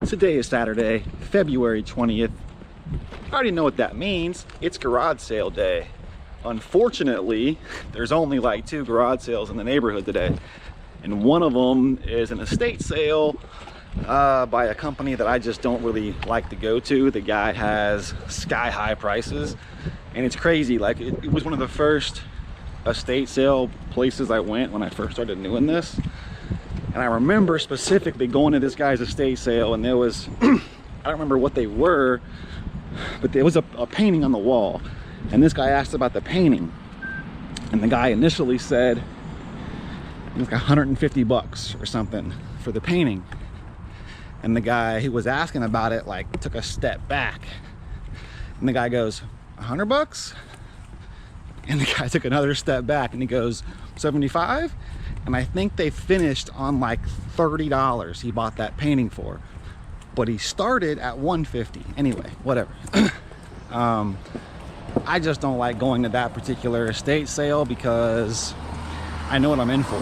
Today is Saturday, February 20th. I already know what that means. It's garage sale day. Unfortunately, there's only like 2 garage sales in the neighborhood today. And one of them is an estate sale by a company that I just don't really like to go to. The guy has sky-high prices, and it's crazy. Like it was one of the first estate sale places I went when I first started doing this. And I remember specifically going to this guy's estate sale, and there was, I don't remember what they were, but there was a painting on the wall. And this guy asked about the painting. And the guy initially said, it was like 150 bucks or something for the painting. And the guy who was asking about it, like, took a step back. And the guy goes, 100 bucks? And the guy took another step back and he goes, 75? And I think they finished on like $30 he bought that painting for, but he started at 150. Anyway, whatever. I just don't like going to that particular estate sale because I know what I'm in for.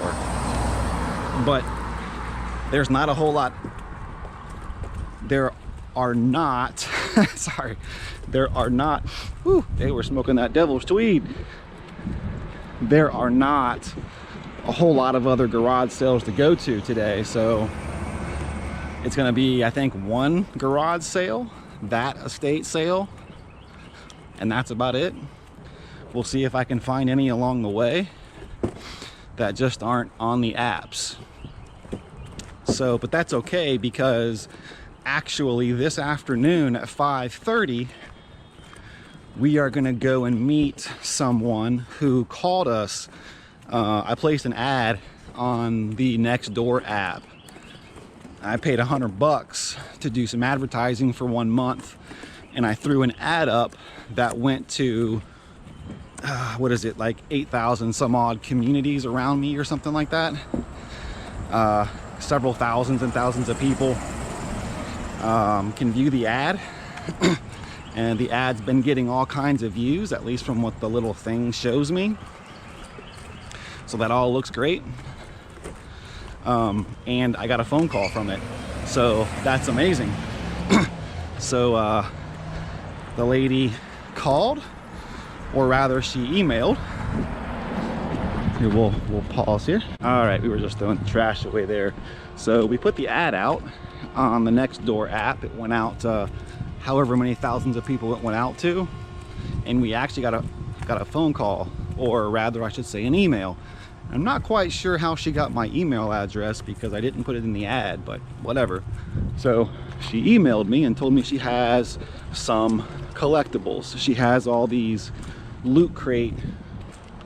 But there's not a whole lot. There are not, sorry, there are not, whew, they were smoking that devil's tweed. There are not a whole lot of other garage sales to go to today, so it's going to be, I think, one garage sale, that estate sale, and that's about it. We'll see if I can find any along the way that just aren't on the apps. So, but that's okay, because actually this afternoon at 5:30 we are going to go and meet someone who called us. I placed an ad on the Nextdoor app. I paid 100 bucks to do some advertising for 1 month, and I threw an ad up that went to what is it, like 8,000 some odd communities around me or something like that. Several thousands and thousands of people can view the ad. And the ad's been getting all kinds of views, at least from what the little thing shows me. So that all looks great. And I got a phone call from it, so that's amazing. So the lady called, or rather she emailed. Here, we'll pause here. All right, we were just throwing the trash away there. So we put the ad out on the Nextdoor app. It went out to however many thousands of people it went out to, and we actually got a phone call, or rather I should say an email. I'm not quite sure how she got my email address because I didn't put it in the ad, but whatever. So she emailed me and told me she has some collectibles. She has all these Loot Crate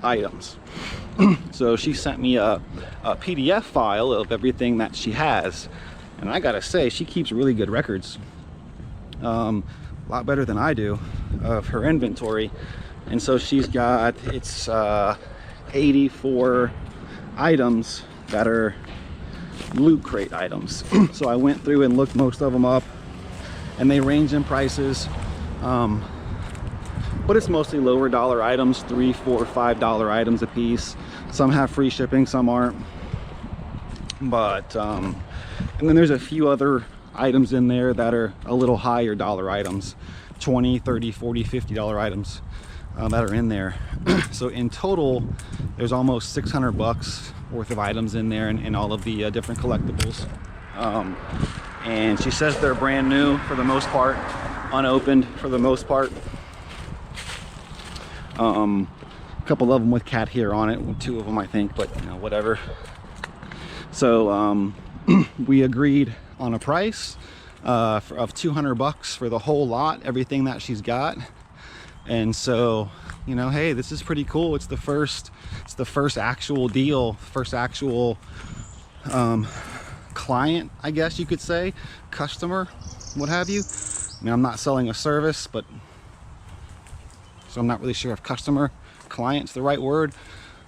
items. So she sent me a PDF file of everything that she has. And I gotta say, she keeps really good records. A lot better than I do of her inventory. And so she's got, it's 84 items that are Loot Crate items. So I went through and looked most of them up, and they range in prices, but it's mostly lower dollar items, $3, $4, $5 items a piece. Some have free shipping, some aren't, but and then there's a few other items in there that are a little higher dollar items, $20, $30, $40, $50 items that are in there. So in total there's almost 600 bucks worth of items in there, and all of the different collectibles. And she says they're brand new for the most part, unopened for the most part. A couple of them with cat hair on it, 2 of them I think, but you know, whatever. So we agreed on a price of 200 bucks for the whole lot, everything that she's got. And so, you know, hey, this is pretty cool. It's the first actual deal, first actual client, I guess you could say, customer, what have you. I mean, I'm not selling a service, but so I'm not really sure if customer, client's the right word,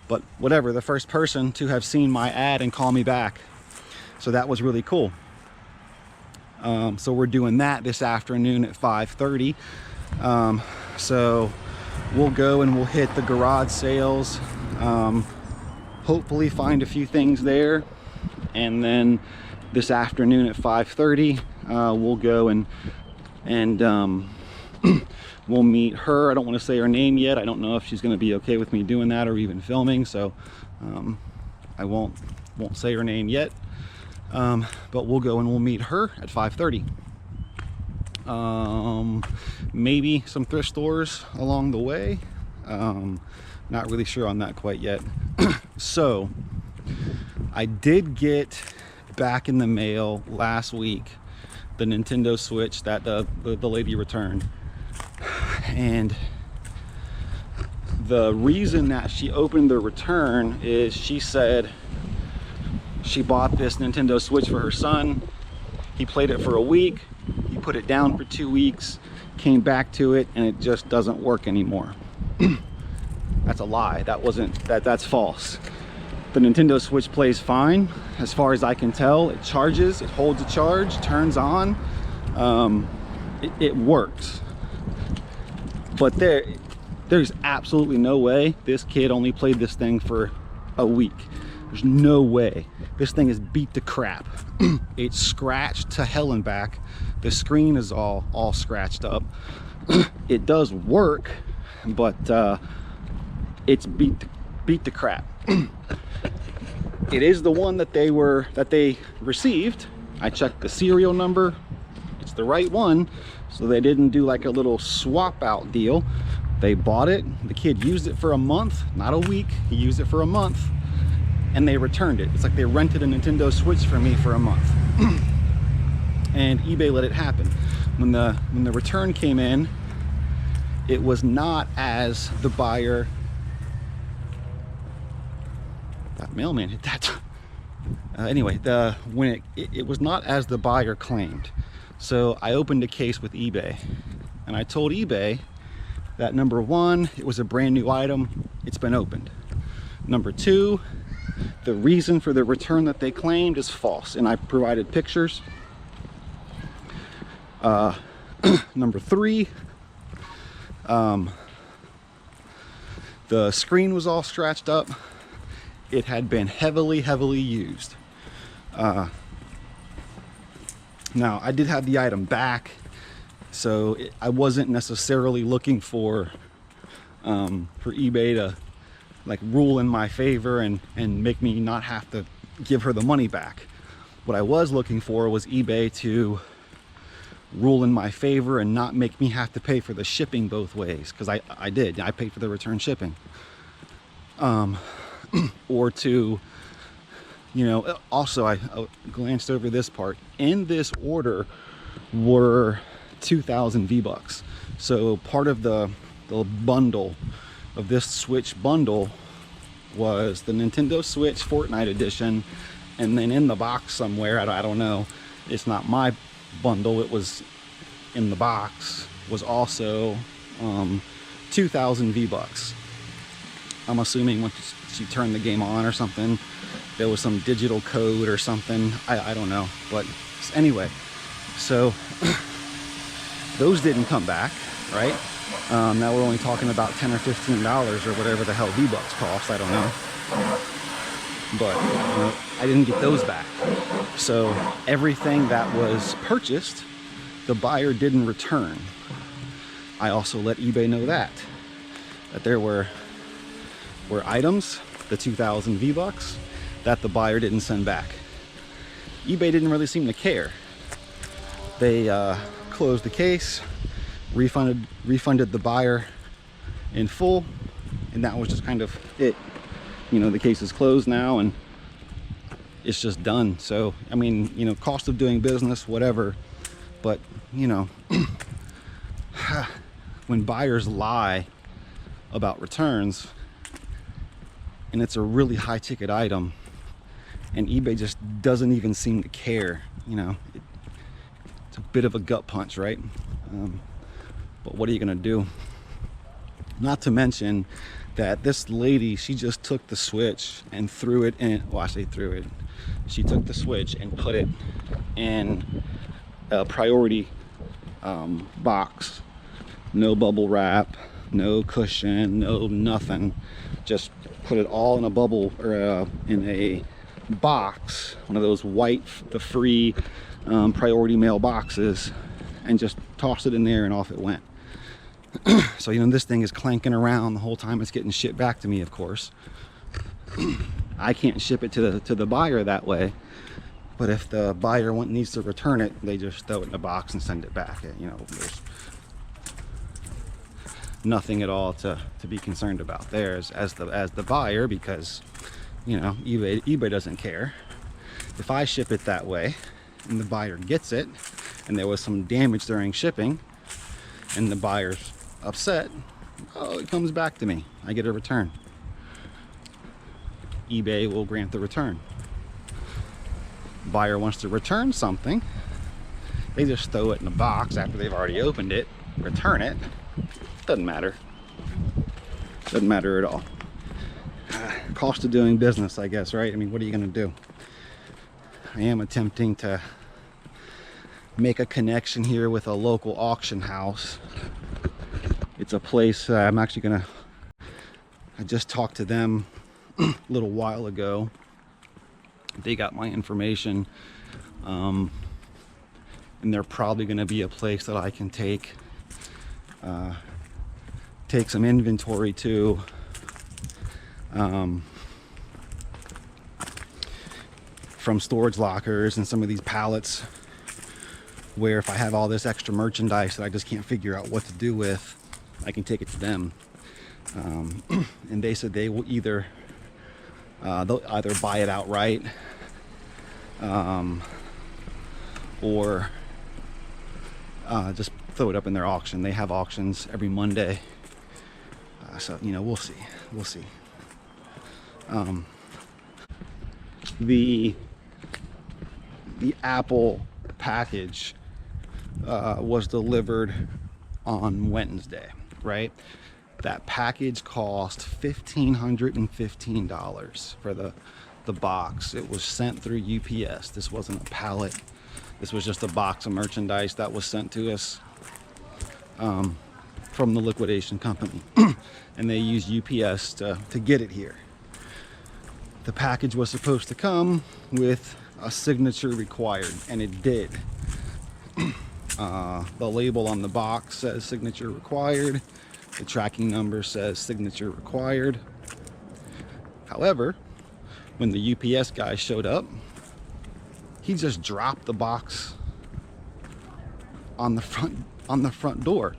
but whatever, the first person to have seen my ad and call me back. So that was really cool. So we're doing that this afternoon at 5:30. So we'll go and we'll hit the garage sales hopefully find a few things there, and then this afternoon at 5:30 we'll go and we'll meet her. I don't want to say her name yet. I don't know if she's going to be okay with me doing that or even filming, so I won't say her name yet, but we'll go and we'll meet her at 5:30. Maybe some thrift stores along the way. Not really sure on that quite yet. So I did get back in the mail last week the Nintendo Switch that the lady returned, and the reason that she opened the return is she said she bought this Nintendo Switch for her son. He played it for a week, he put it down for 2 weeks, came back to it, and it just doesn't work anymore. That's a lie. That's false. The Nintendo Switch plays fine as far as I can tell. It charges, it holds a charge, turns on, it works. But there's absolutely no way this kid only played this thing for a week. There's no way. This thing is beat to crap. It's scratched to hell and back. The screen is all scratched up. It does work, but it's beat to crap. It is the one that they received. I checked the serial number. It's the right one, so they didn't do like a little swap out deal. They bought it. The kid used it for a month, not a week. He used it for a month, and they returned it. It's like they rented a Nintendo Switch for me for a month. And eBay let it happen. When the return came in, it was not as the buyer. That mailman hit that. Anyway, when it was not as the buyer claimed. So I opened a case with eBay, and I told eBay that number one, it was a brand new item, it's been opened. Number two, the reason for the return that they claimed is false, and I provided pictures. Number three, the screen was all scratched up. It had been heavily used. Now I did have the item back, so I wasn't necessarily looking for eBay to like rule in my favor and make me not have to give her the money back. What I was looking for was eBay to rule in my favor and not make me have to pay for the shipping both ways, because I paid for the return shipping. Or to, you know, also I glanced over this part. In this order were 2,000 V-Bucks. So part of the bundle of this Switch bundle was the Nintendo Switch Fortnite edition, and then in the box somewhere, I don't know, it's not my bundle, it was in the box, was also 2,000 V-Bucks. I'm assuming once she turned the game on or something, there was some digital code or something. I don't know. But anyway, so those didn't come back, right? Now we're only talking about $10 or $15 or whatever the hell V-Bucks cost. I don't know. But I didn't get those back. So everything that was purchased, the buyer didn't return. I also let eBay know that there were items, the 2,000 V-Bucks, that the buyer didn't send back. eBay didn't really seem to care. They closed the case, refunded the buyer in full, and that was just kind of it. You know, the case is closed now and it's just done. So, I mean, you know, cost of doing business, whatever, but, you know, when buyers lie about returns, and it's a really high ticket item, and eBay just doesn't even seem to care, you know, it's a bit of a gut punch, right? But what are you gonna do? Not to mention that this lady, she just took the Switch and threw it in, well, I say threw it, she took the Switch and put it in a priority box, no bubble wrap, No cushion, no nothing. Just put it all in a bubble, or in a box, one of those white, the free priority mail boxes, and just tossed it in there, and off it went. So, you know, this thing is clanking around the whole time it's getting shipped back to me, of course. I can't ship it to the buyer that way, but if the buyer needs to return it, they just throw it in a box and send it back. You know, there's nothing at all to be concerned about there as the buyer, because, you know, eBay doesn't care. If I ship it that way and the buyer gets it and there was some damage during shipping and the buyer's upset, oh, it comes back to me. I get a return. eBay will grant the return. Buyer wants to return something, they just throw it in a box after they've already opened it, return it. Doesn't matter. Doesn't matter at all. Cost of doing business, I guess, right? I mean, what are you going to do? I am attempting to make a connection here with a local auction house. It's a place I'm actually going to... I just talked to them a little while ago. They got my information. And they're probably going to be a place that I can take some inventory to. From storage lockers and some of these pallets, where if I have all this extra merchandise that I just can't figure out what to do with, I can take it to them. And they said they will they'll either buy it outright, or just throw it up in their auction. They have auctions every Monday. So, you know, we'll see. The Apple package was delivered on Wednesday, right? That package cost $1,515 for the box. It was sent through UPS. This wasn't a pallet. This was just a box of merchandise that was sent to us from the liquidation company. And they used UPS to get it here. The package was supposed to come with a signature required, and it did. The label on the box says signature required. The tracking number says signature required. However, when the UPS guy showed up, he just dropped the box on the front door.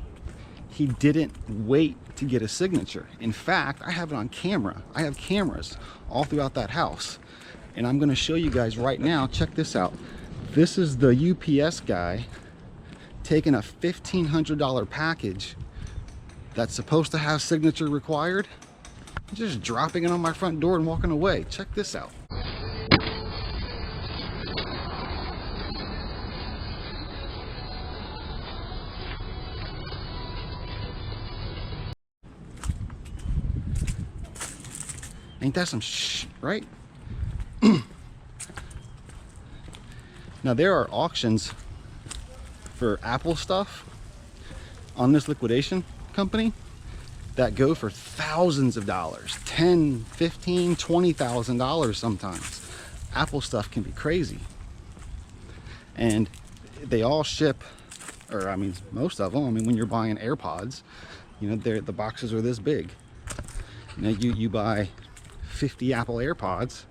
He didn't wait to get a signature. In fact, I have it on camera. I have cameras all throughout that house, and I'm going to show you guys right now. Check this out. This is the UPS guy taking a $1,500 package that's supposed to have signature required, just dropping it on my front door and walking away. Check this out. Ain't that some right? Now, there are auctions for Apple stuff on this liquidation company that go for thousands of dollars, $10,000, $15,000, $20,000 sometimes. Apple stuff can be crazy. And they all ship, or I mean, most of them. I mean, when you're buying AirPods, you know, the boxes are this big. You know, you buy 50 Apple AirPods,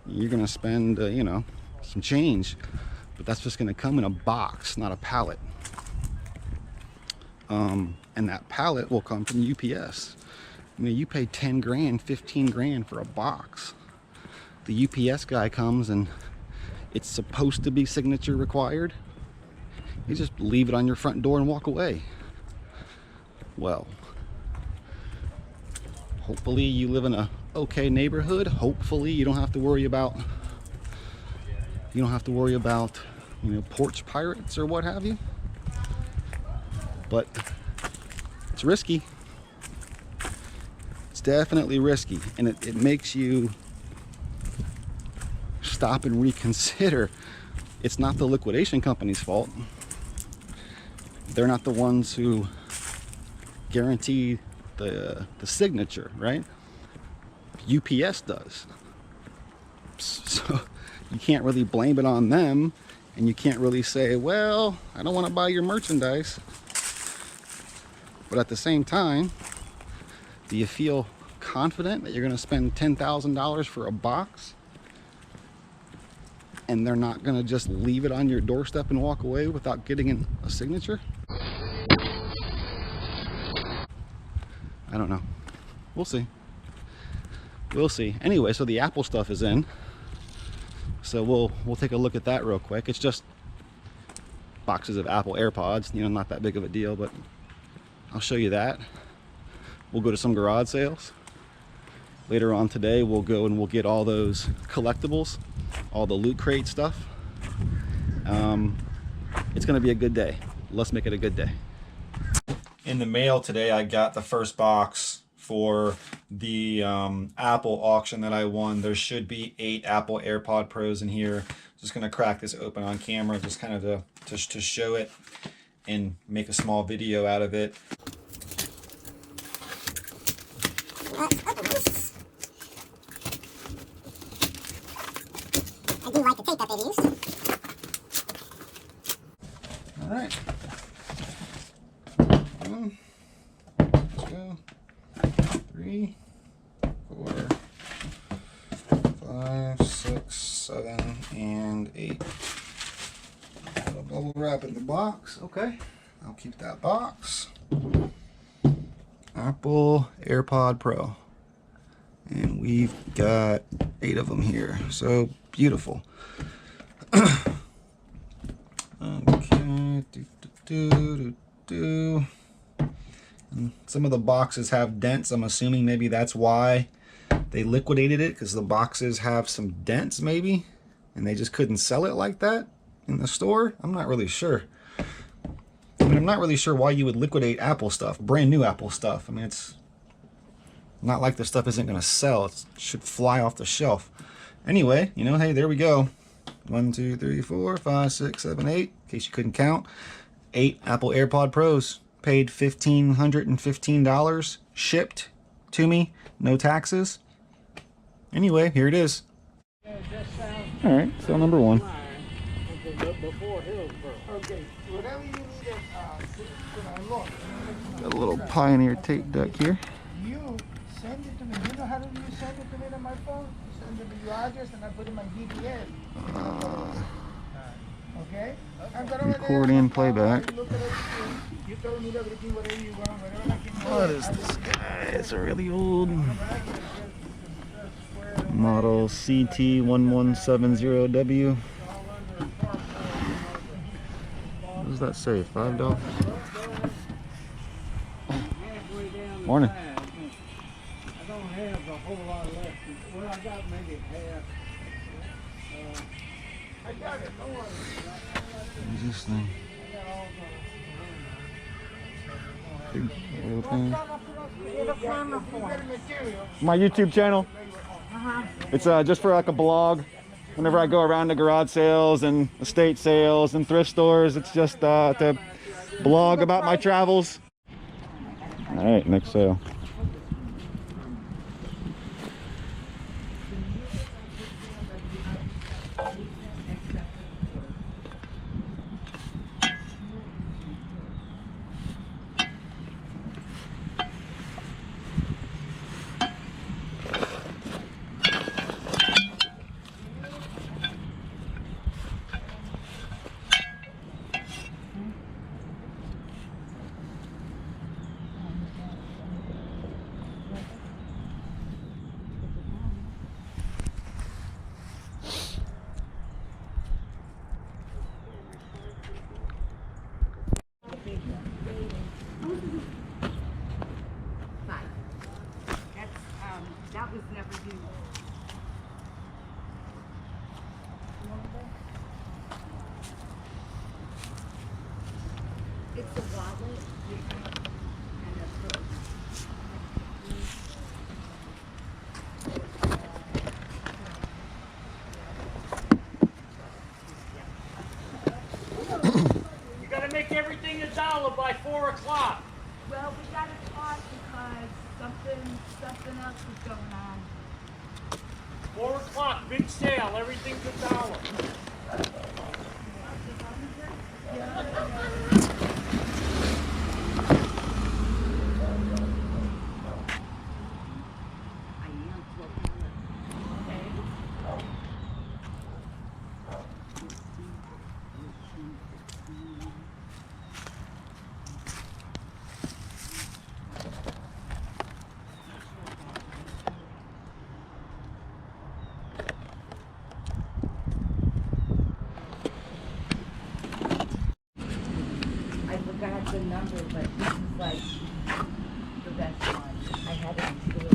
you're gonna spend you know, some change, but that's just gonna come in a box, not a pallet. And that pallet will come from UPS. I mean, you pay 10 grand, 15 grand for a box. The UPS guy comes and it's supposed to be signature required. You just leave it on your front door and walk away. Well, hopefully you live in a okay neighborhood. Hopefully you don't have to worry about you know, porch pirates or what have you. But it's risky. It's definitely risky, and it makes you stop and reconsider. It's not the liquidation company's fault. They're not the ones who guarantee the signature, right? UPS does. So you can't really blame it on them, and you can't really say, well, I don't want to buy your merchandise. But at the same time, do you feel confident that you're going to spend $10,000 for a box and they're not going to just leave it on your doorstep and walk away without getting a signature? I don't know. We'll see. We'll see. Anyway, so the Apple stuff is in. So we'll take a look at that real quick. It's just boxes of Apple AirPods, you know, not that big of a deal, but I'll show you that. We'll go to some garage sales. Later on today, we'll go and we'll get all those collectibles, all the Loot Crate stuff. It's gonna be a good day. Let's make it a good day. In the mail today, I got the first box for the Apple auction that I won. There should be 8 Apple AirPod Pros in here. Just gonna crack this open on camera, just kind of to show it and make a small video out of it. I do like the tape that they used. All right. 1, 2, 3, 4, 5, 6, 7, and 8. Put a bubble wrap in the box. Okay, I'll keep that box. Apple AirPod Pro. And we've got 8 of them here. So beautiful. Okay. And some of the boxes have dents. I'm assuming maybe that's why they liquidated it, because the boxes have some dents maybe, and they just couldn't sell it like that in the store. I'm not really sure. I mean, I'm not really sure why you would liquidate Apple stuff, brand new Apple stuff. I mean, it's not like the stuff isn't going to sell. It should fly off the shelf. Anyway, you know, hey, there we go. 1, 2, 3, 4, 5, 6, 7, 8. In case you couldn't count. 8 Apple AirPod Pros. Paid $1,515. Shipped to me. No taxes. Anyway, here it is. Alright, sale number 1. Got a little Pioneer tape deck here. You send it to me. You know how do you send it to me on my phone? Send it to your address and I put it in my GPS. Okay? Accordion playback. What is this guy? It's a really old model CT1170W. What does that say? $5? Morning. I don't have a whole lot left. Well, I got maybe half. I got it. No worries. What is this thing? Big little thing. My YouTube channel. It's just for like a blog. Whenever I go around to garage sales and estate sales and thrift stores, it's just to blog about my travels. All right, next sale. That was never used. It's a wallet and a purse. You gotta make everything $1 by 4 o'clock. Well, we got to talk because something else was going on. 4 o'clock, big sale, everything's $1. I forgot the number, but this is like the best one. I had it in store.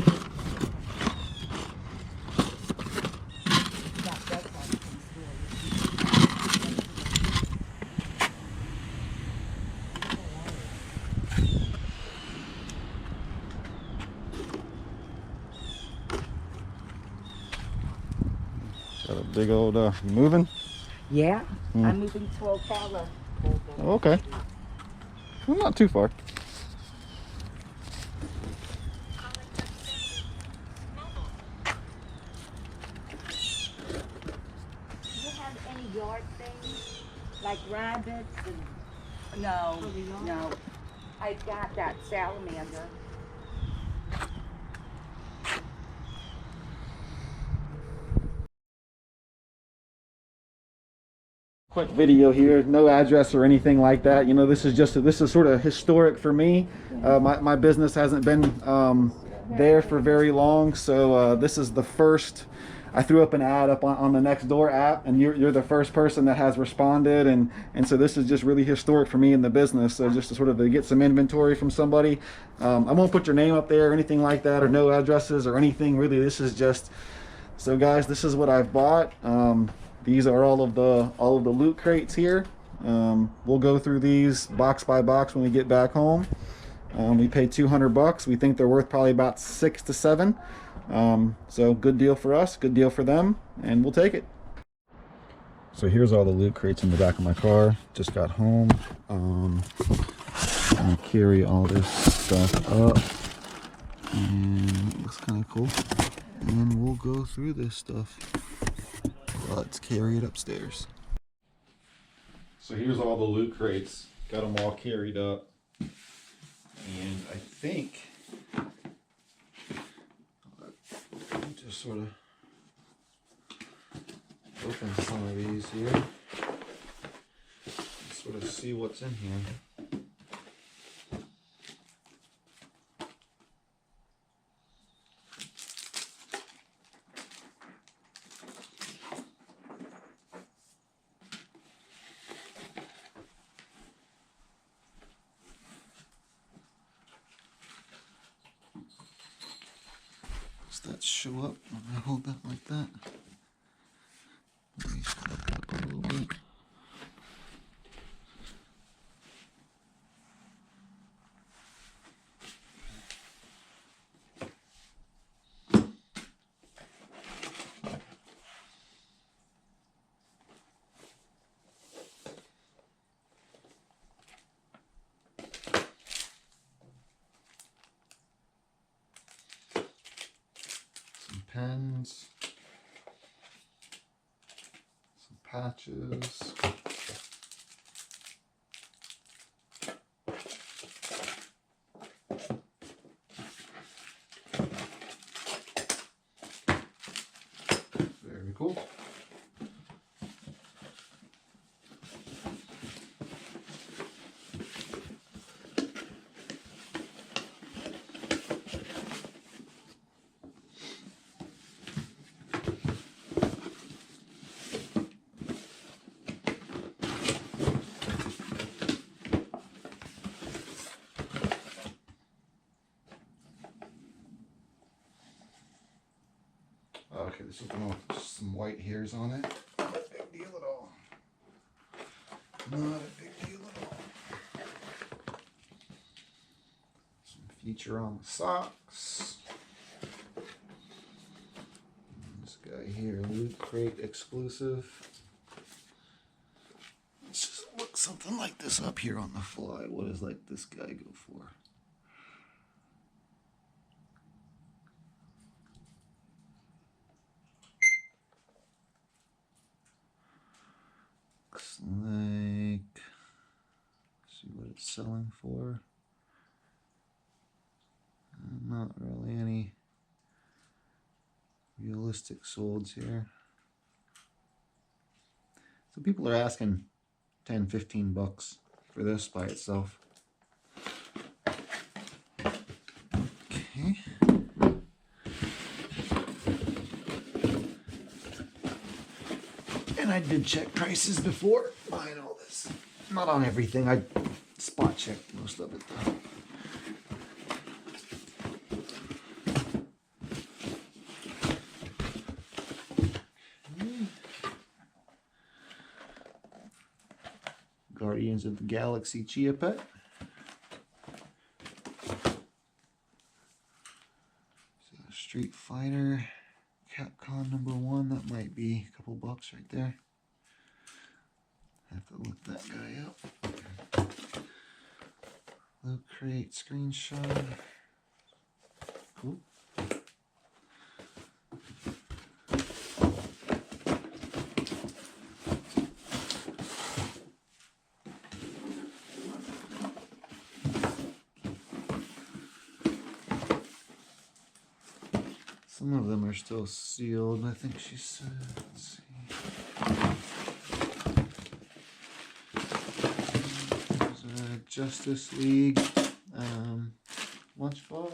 That best one in Got a big old, you moving? Yeah, I'm moving to Ocala. Okay. Well, not too far. Do you have any yard things? Like rabbits and... No, no. I've got that salamander. Quick video here, no address or anything like that. You know, this is sort of historic for me. My business hasn't been there for very long, so this is the first. I threw up an ad up on the Nextdoor app, and you're the first person that has responded, and so this is just really historic for me in the business. So just to sort of get some inventory from somebody. I won't put your name up there or anything like that, or no addresses or anything. Really, this is just. So guys, this is what I've bought. These are all of the loot crates here. We'll go through these box by box when we get back home. We paid $200. We think they're worth probably about 6 to 7. So good deal for us, good deal for them, and we'll take it. So here's all the loot crates in the back of my car. Just got home. I'm gonna carry all this stuff up, and it looks kind of cool. And we'll go through this stuff. Let's carry it upstairs. So here's all the loot crates. Got them all carried up. And I think I'll just sort of open some of these here. Sort of see what's in here. Does that show up when I hold that like that? Maybe shut it up a little bit. Pens, some patches, very cool. Okay, this is the one with some white hairs on it. Not a big deal at all. Not a big deal at all. Some feature on the socks. This guy here, Loot Crate exclusive. Let's just look something like this up here on the fly. What does like this guy go for? Looks like, see what it's selling for. Not really any realistic solds here. So people are asking 10, 15 bucks for this by itself. Okay. And I did check prices before buying all this. Not on everything, I spot checked most of it though. Guardians of the Galaxy Chia Pet. So Street Fighter, Capcom #1, that might be a couple bucks right there. Have to look that guy up. Low crate screenshot. Cool. Some of them are still sealed. I think she said, let's see. There's a Justice League lunchbox,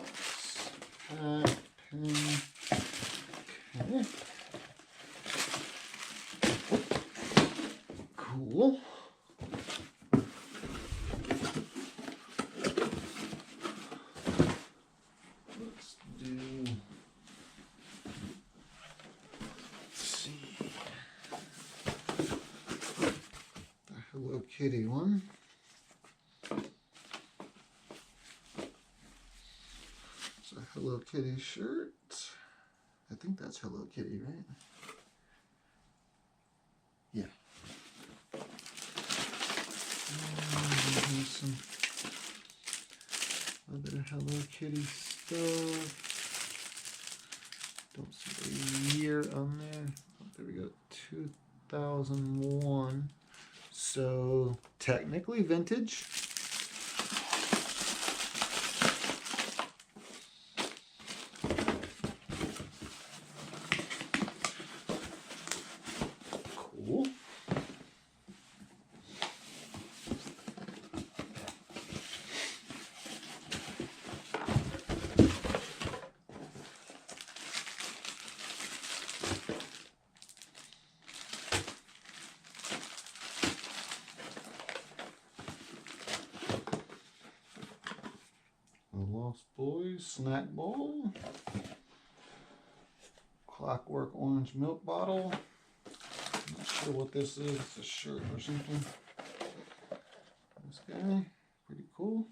hat, pin. Okay. Cool. Let's do. Hello Kitty one. It's a Hello Kitty shirt. I think that's Hello Kitty, right? Yeah. Here's some other Hello Kitty stuff. Don't see the year on there. Oh, there we go. 2001. So technically vintage. Cool. Lost Boys snack bowl, Clockwork orange milk bottle. Not sure what this is. It's a shirt or something. This guy, pretty cool.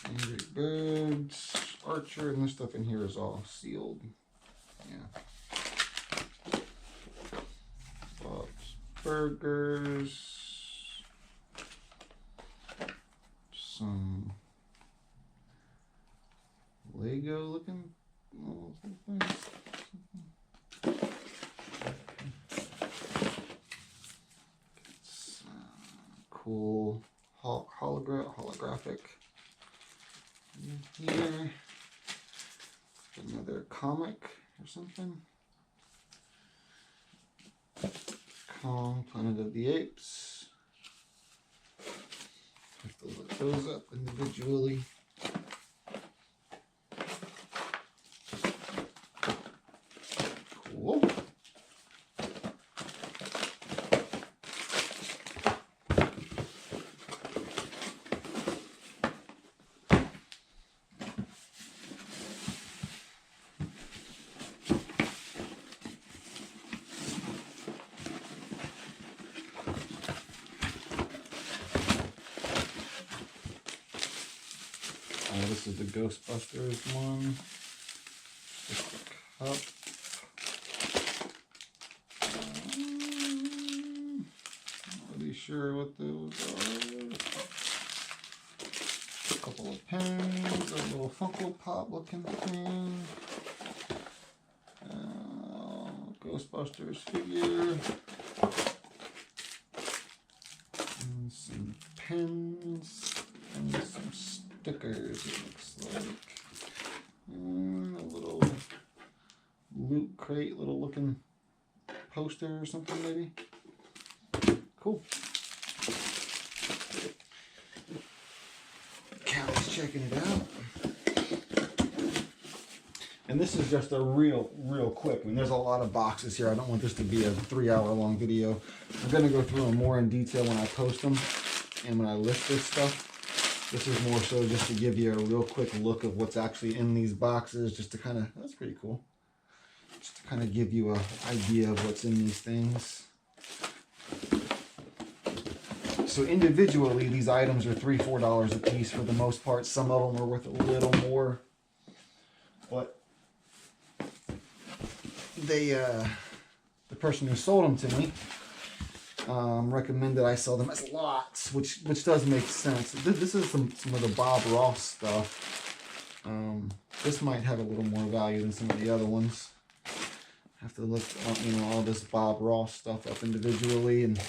Angry Birds, Archer, and this stuff in here is all sealed. Yeah. Bob's Burgers. Some Lego looking things. It's cool holographic in here. Another comic or something. Kong, Planet of the Apes. Have to look those up individually. Cool. Ghostbusters one. Just a cup. Not really sure what those are. A couple of pens, a little Funko Pop looking thing. Ghostbusters figure. And some pens and some stickers, it looks like. And a little loot crate, little looking poster or something maybe. Cool. Callie's checking it out. And this is just a real quick. I mean, there's a lot of boxes here. I don't want this to be a 3-hour long video. I'm gonna go through them more in detail when I post them and when I list this stuff. This is more so just to give you a real quick look of what's actually in these boxes, just to kind of, that's pretty cool. Just to kind of give you an idea of what's in these things. So individually, these items are $3, $4 a piece for the most part. Some of them are worth a little more, but they, the person who sold them to me recommended I sell them as lots, which does make sense. This is some of the Bob Ross stuff. This might have a little more value than some of the other ones. Have to look, all this Bob Ross stuff up individually and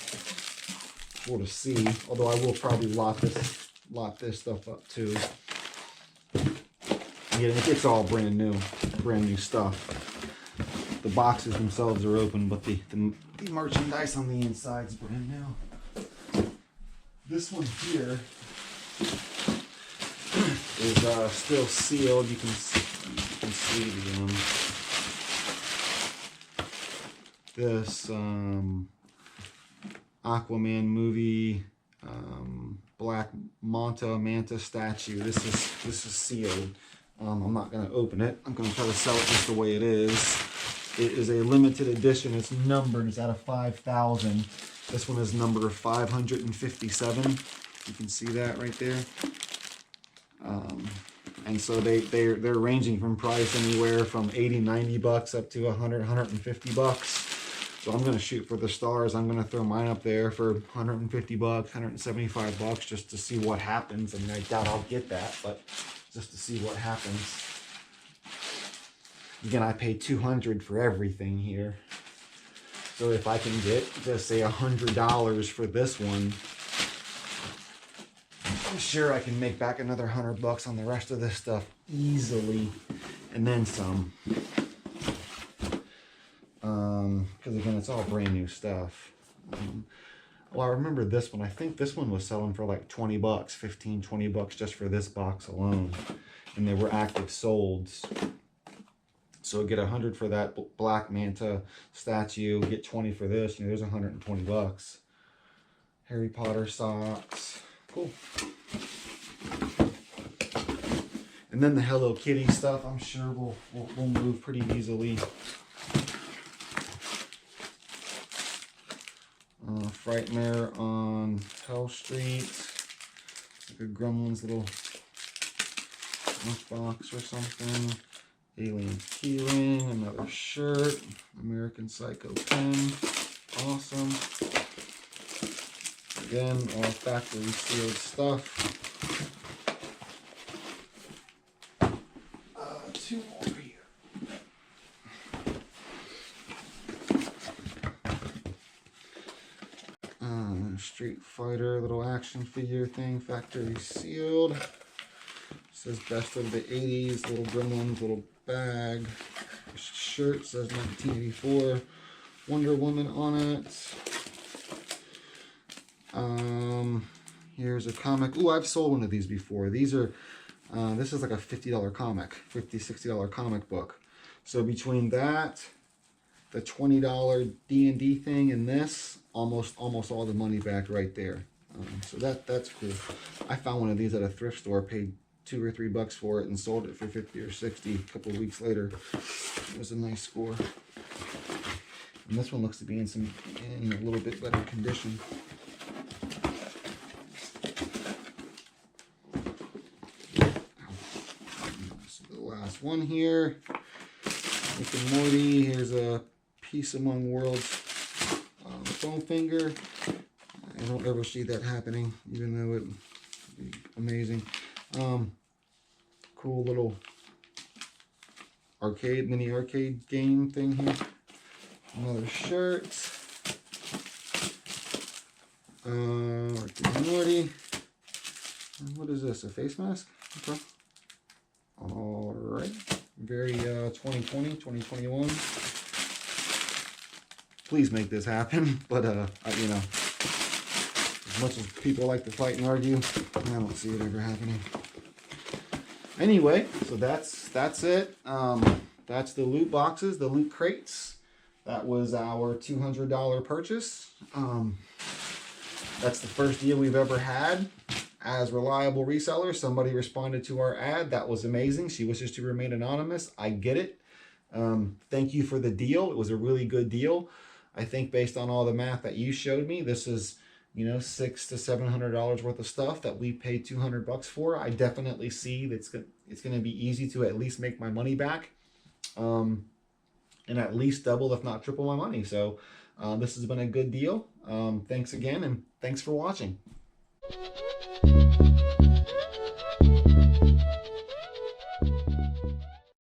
we'll just see. Although I will probably lot this stuff up too. Yeah, it's all brand new stuff. The boxes themselves are open, but the merchandise on the inside is brand new. This one here is still sealed. You can see this Aquaman movie Black Manta statue. This is sealed. I'm not going to open it. I'm going to try to sell it just the way it is. It is a limited edition. It's numbered. It's out of 5,000. This one is number 557. You can see that right there. And so they're ranging from price anywhere from 80, 90 bucks up to 100, 150 bucks. So I'm going to shoot for the stars. I'm going to throw mine up there for 150 bucks, 175 bucks just to see what happens. I mean, I doubt I'll get that, but just to see what happens. Again, I paid $200 for everything here. So if I can get, just say, $100 for this one, I'm sure I can make back another 100 bucks on the rest of this stuff easily, and then some. Because again, it's all brand new stuff. Well, I remember this one. I think this one was selling for like 20 bucks, 15, 20 bucks just for this box alone. And they were active solds. So get 100 for that Black Manta statue, get 20 for this. There's 120 bucks. Harry Potter socks. Cool. And then the Hello Kitty stuff, I'm sure we'll move pretty easily. Frightmare on Hell Street. It's like a Gremlins little box or something. Alien key ring, another shirt, American Psycho pen, awesome. Again, all factory sealed stuff. Two more here. Street Fighter little action figure thing, factory sealed. Says best of the 80s, little Gremlins, little bag. Shirt says 1984, Wonder Woman on it. Here's a comic. Ooh, I've sold one of these before. These are, this is like a $50 comic, $50, $60 comic book. So between that, the $20 D&D thing, and this, almost all the money back right there. So that's cool. I found one of these at a thrift store, paid $2 or $3 for it, and sold it for 50 or 60 a couple of weeks later. It was a nice score. And this one looks to be in a little bit better condition. last one here. Rick and Morty. Here's a Peace Among Worlds foam finger. I don't ever see that happening, even though it would be amazing. Cool little mini arcade game thing here. Another shirt. Rick and Morty. What is this? A face mask? Okay. All right. Very 2020, 2021. Please make this happen. But you know, as much as people like to fight and argue, I don't see it ever happening. Anyway, so that's it. That's the loot boxes, the loot crates. That was our $200 purchase. That's the first deal we've ever had as reliable resellers. Somebody responded to our ad. That was amazing. She wishes to remain anonymous. I get it. Thank you for the deal. It was a really good deal. I think based on all the math that you showed me, this is, you know, $600 to $700 worth of stuff that we paid $200 for. I definitely see that it's going to be easy to at least make my money back, and at least double, if not triple my money. So this has been a good deal. Thanks again, and thanks for watching.